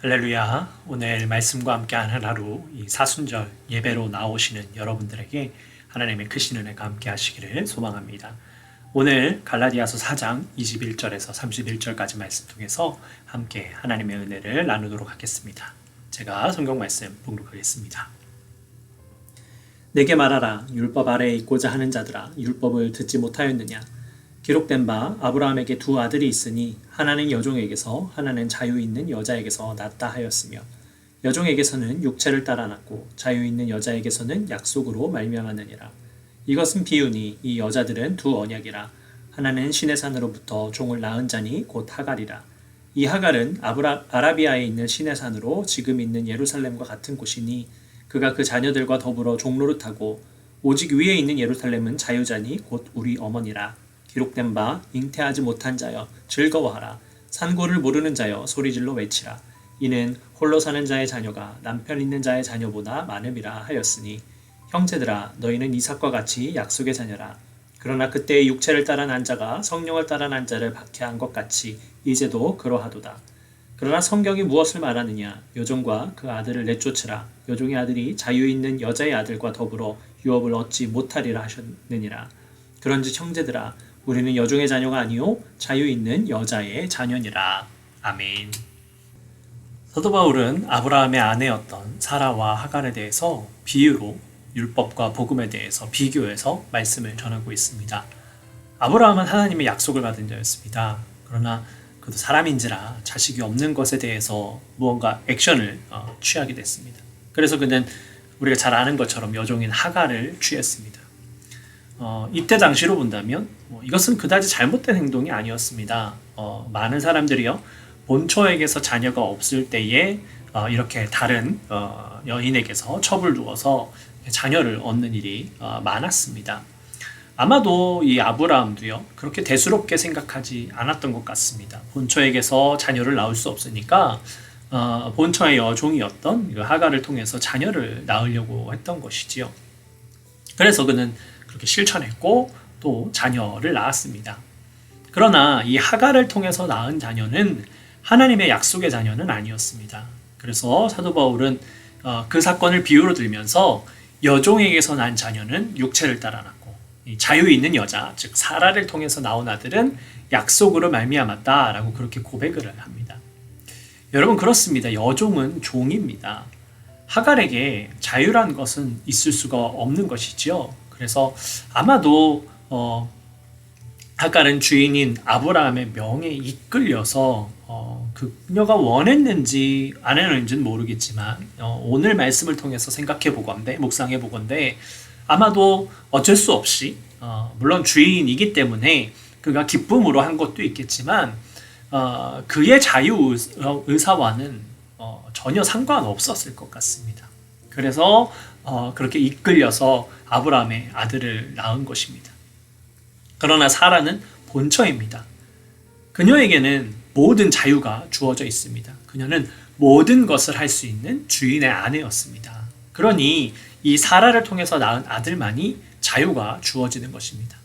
할렐루야. 오늘 말씀과 함께 하는 하루 이 사순절 예배로 나오시는 여러분들에게 하나님의 크신 은혜가 함께 하시기를 소망합니다. 오늘 갈라디아서 4장 21절에서 31절까지 말씀 통해서 함께 하나님의 은혜를 나누도록 하겠습니다. 제가 성경 말씀 봉독하겠습니다. 내게 말하라. 율법 아래에 있고자 하는 자들아, 율법을 듣지 못하였느냐? 기록된 바 아브라함에게 두 아들이 있으니 하나는 여종에게서 하나는 자유 있는 여자에게서 낳았다 하였으며 여종에게서는 육체를 따라 낳고 자유 있는 여자에게서는 약속으로 말미암았느니라. 이것은 비유니 이 여자들은 두 언약이라. 하나는 신의 산으로부터 종을 낳은 자니 곧 하갈이라. 이 하갈은 아라비아에 있는 신의 산으로 지금 있는 예루살렘과 같은 곳이니 그가 그 자녀들과 더불어 종노릇하고 오직 위에 있는 예루살렘은 자유자니 곧 우리 어머니라. 기록된 바 잉태하지 못한 자여 즐거워하라. 산고를 모르는 자여 소리질러 외치라. 이는 홀로 사는 자의 자녀가 남편 있는 자의 자녀보다 많음이라 하였으니 형제들아, 너희는 이삭과 같이 약속의 자녀라. 그러나 그때의 육체를 따라 난 자가 성령을 따라 난 자를 박해한 것 같이 이제도 그러하도다. 그러나 성경이 무엇을 말하느냐? 여종과 그 아들을 내쫓으라. 여종의 아들이 자유 있는 여자의 아들과 더불어 유업을 얻지 못하리라 하셨느니라. 그런즉 형제들아, 우리는 여종의 자녀가 아니요 자유 있는 여자의 자녀니라. 아멘. 사도 바울은 아브라함의 아내였던 사라와 하갈에 대해서 비유로 율법과 복음에 대해서 비교해서 말씀을 전하고 있습니다. 아브라함은 하나님의 약속을 받은 자였습니다. 그러나 그도 사람인지라 자식이 없는 것에 대해서 무언가 액션을 취하게 됐습니다. 그래서 그는 우리가 잘 아는 것처럼 여종인 하갈을 취했습니다. 이때 당시로 본다면 이것은 그다지 잘못된 행동이 아니었습니다. 많은 사람들이요 본처에게서 자녀가 없을 때에 이렇게 다른 여인에게서 첩을 두어서 자녀를 얻는 일이 많았습니다. 아마도 이 아브라함도요 그렇게 대수롭게 생각하지 않았던 것 같습니다. 본처에게서 자녀를 낳을 수 없으니까 본처의 여종이었던 하갈을 통해서 자녀를 낳으려고 했던 것이지요. 그래서 그는 그렇게 실천했고 또 자녀를 낳았습니다. 그러나 이 하갈을 통해서 낳은 자녀는 하나님의 약속의 자녀는 아니었습니다. 그래서 사도 바울은 그 사건을 비유로 들면서 여종에게서 난 자녀는 육체를 따라 낳고 자유 있는 여자, 즉 사라를 통해서 나온 아들은 약속으로 말미암았다라고 그렇게 고백을 합니다. 여러분, 그렇습니다. 여종은 종입니다. 하갈에게 자유란 것은 있을 수가 없는 것이지요. 그래서 아마도 하갈은 주인인 아브라함의 명에 이끌려서 그녀가 원했는지 안 했는지는 모르겠지만 오늘 말씀을 통해서 생각해보건대 묵상해보건대 아마도 어쩔 수 없이 물론 주인이기 때문에 그가 기쁨으로 한 것도 있겠지만 그의 자유 의사와는 전혀 상관없었을 것 같습니다. 그래서 그렇게 이끌려서 아브라함의 아들을 낳은 것입니다. 그러나 사라는 본처입니다. 그녀에게는 모든 자유가 주어져 있습니다. 그녀는 모든 것을 할 수 있는 주인의 아내였습니다. 그러니 이 사라를 통해서 낳은 아들만이 자유가 주어지는 것입니다.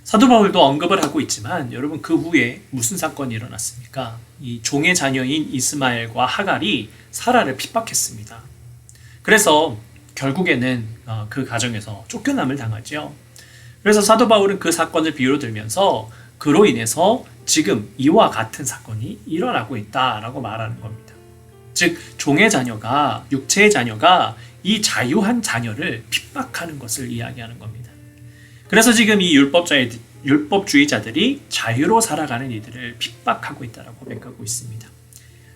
사도 바울도 언급을 하고 있지만 여러분, 그 후에 무슨 사건이 일어났습니까? 이 종의 자녀인 이스마엘과 하갈이 사라를 핍박했습니다. 그래서 결국에는 그 가정에서 쫓겨남을 당하죠. 그래서 사도 바울은 그 사건을 비유로 들면서 그로 인해서 지금 이와 같은 사건이 일어나고 있다라고 말하는 겁니다. 즉 종의 자녀가, 육체의 자녀가 이 자유한 자녀를 핍박하는 것을 이야기하는 겁니다. 그래서 지금 이 율법주의자들이 자유로 살아가는 이들을 핍박하고 있다라고 고백하고 있습니다.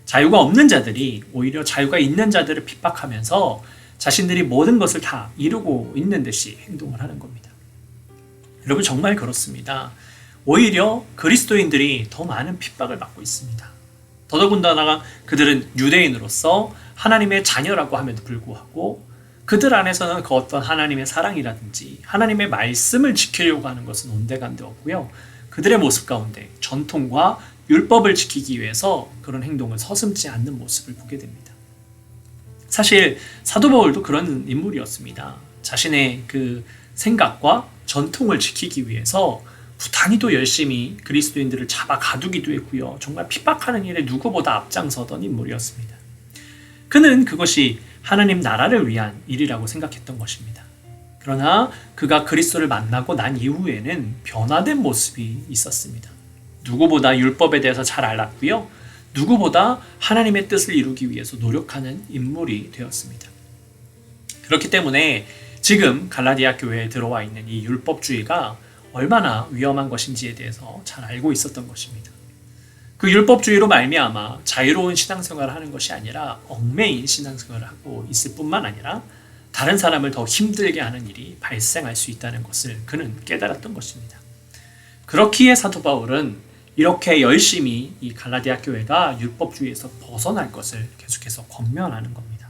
자유가 없는 자들이 오히려 자유가 있는 자들을 핍박하면서 자신들이 모든 것을 다 이루고 있는 듯이 행동을 하는 겁니다. 여러분, 정말 그렇습니다. 오히려 그리스도인들이 더 많은 핍박을 받고 있습니다. 더더군다나 그들은 유대인으로서 하나님의 자녀라고 함에도 불구하고 그들 안에서는 그 어떤 하나님의 사랑이라든지 하나님의 말씀을 지키려고 하는 것은 온데간데 없고요. 그들의 모습 가운데 전통과 율법을 지키기 위해서 그런 행동을 서슴지 않는 모습을 보게 됩니다. 사실 사도 바울도 그런 인물이었습니다. 자신의 그 생각과 전통을 지키기 위해서 부단히 또 열심히 그리스도인들을 잡아 가두기도 했고요. 정말 핍박하는 일에 누구보다 앞장서던 인물이었습니다. 그는 그것이 하나님 나라를 위한 일이라고 생각했던 것입니다. 그러나 그가 그리스도를 만나고 난 이후에는 변화된 모습이 있었습니다. 누구보다 율법에 대해서 잘 알았고요. 누구보다 하나님의 뜻을 이루기 위해서 노력하는 인물이 되었습니다. 그렇기 때문에 지금 갈라디아 교회에 들어와 있는 이 율법주의가 얼마나 위험한 것인지에 대해서 잘 알고 있었던 것입니다. 그 율법주의로 말미암아 자유로운 신앙생활을 하는 것이 아니라 얽매인 신앙생활을 하고 있을 뿐만 아니라 다른 사람을 더 힘들게 하는 일이 발생할 수 있다는 것을 그는 깨달았던 것입니다. 그렇기에 사도 바울은 이렇게 열심히 이 갈라디아 교회가 율법주의에서 벗어날 것을 계속해서 권면하는 겁니다.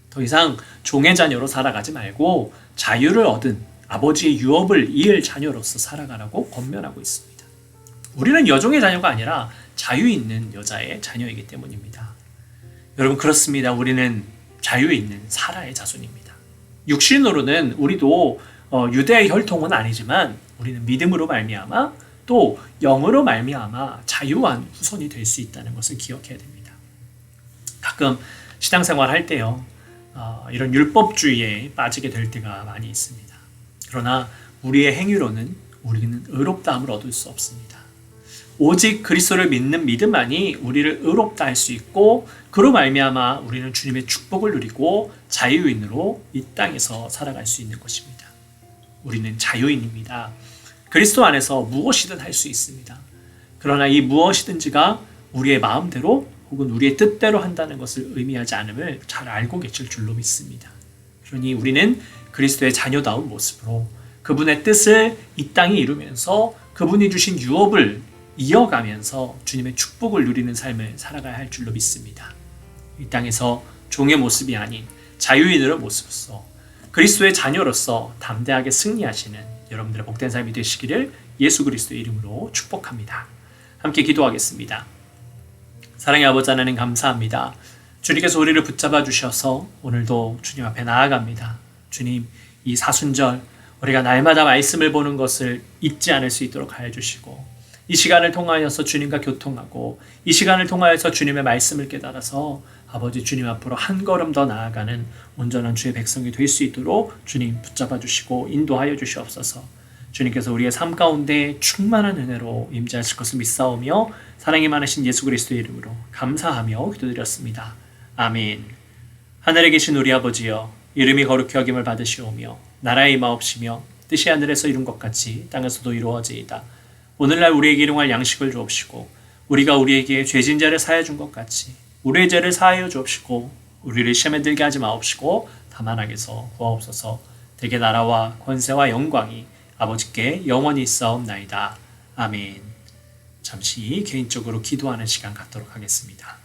더 이상 종의 자녀로 살아가지 말고 자유를 얻은 아버지의 유업을 이을 자녀로서 살아가라고 권면하고 있습니다. 우리는 여종의 자녀가 아니라 자유 있는 여자의 자녀이기 때문입니다. 여러분 그렇습니다. 우리는 자유 있는 사라의 자손입니다. 육신으로는 우리도 유대의 혈통은 아니지만 우리는 믿음으로 말미암아 또 영으로 말미암아 자유한 후손이 될 수 있다는 것을 기억해야 됩니다. 가끔 신앙생활 할 때요. 이런 율법주의에 빠지게 될 때가 많이 있습니다. 그러나 우리의 행위로는 우리는 의롭다함을 얻을 수 없습니다. 오직 그리스도를 믿는 믿음만이 우리를 의롭다 할 수 있고 그로 말미암아 우리는 주님의 축복을 누리고 자유인으로 이 땅에서 살아갈 수 있는 것입니다. 우리는 자유인입니다. 그리스도 안에서 무엇이든 할 수 있습니다. 그러나 이 무엇이든지가 우리의 마음대로 혹은 우리의 뜻대로 한다는 것을 의미하지 않음을 잘 알고 계실 줄로 믿습니다. 그러니 우리는 그리스도의 자녀다운 모습으로 그분의 뜻을 이 땅에 이루면서 그분이 주신 유업을 이어가면서 주님의 축복을 누리는 삶을 살아가야 할 줄로 믿습니다. 이 땅에서 종의 모습이 아닌 자유인의 모습으로서 그리스도의 자녀로서 담대하게 승리하시는 여러분들의 복된 삶이 되시기를 예수 그리스도의 이름으로 축복합니다. 함께 기도하겠습니다. 사랑의 아버지 하나님 감사합니다. 주님께서 우리를 붙잡아 주셔서 오늘도 주님 앞에 나아갑니다. 주님 이 사순절 우리가 날마다 말씀을 보는 것을 잊지 않을 수 있도록 하여 주시고 이 시간을 통하여서 주님과 교통하고 이 시간을 통하여서 주님의 말씀을 깨달아서 아버지 주님 앞으로 한 걸음 더 나아가는 온전한 주의 백성이 될 수 있도록 주님 붙잡아 주시고 인도하여 주시옵소서. 주님께서 우리의 삶 가운데 충만한 은혜로 임재하실 것을 믿사오며 사랑이 많으신 예수 그리스도의 이름으로 감사하며 기도드렸습니다. 아멘. 하늘에 계신 우리 아버지여 이름이 거룩히 여김을 받으시오며 나라의 임하옵시며 뜻이 하늘에서 이룬 것 같이 땅에서도 이루어지이다. 오늘날 우리에게 일용할 양식을 주옵시고 우리가 우리에게 죄진 자를 사하여 준 것 같이 우리의 죄를 사하여 주옵시고 우리를 시험에 들게 하지 마옵시고 다만 악에서 구하옵소서. 대개 나라와 권세와 영광이 아버지께 영원히 있사옵나이다. 아멘. 잠시 개인적으로 기도하는 시간 갖도록 하겠습니다.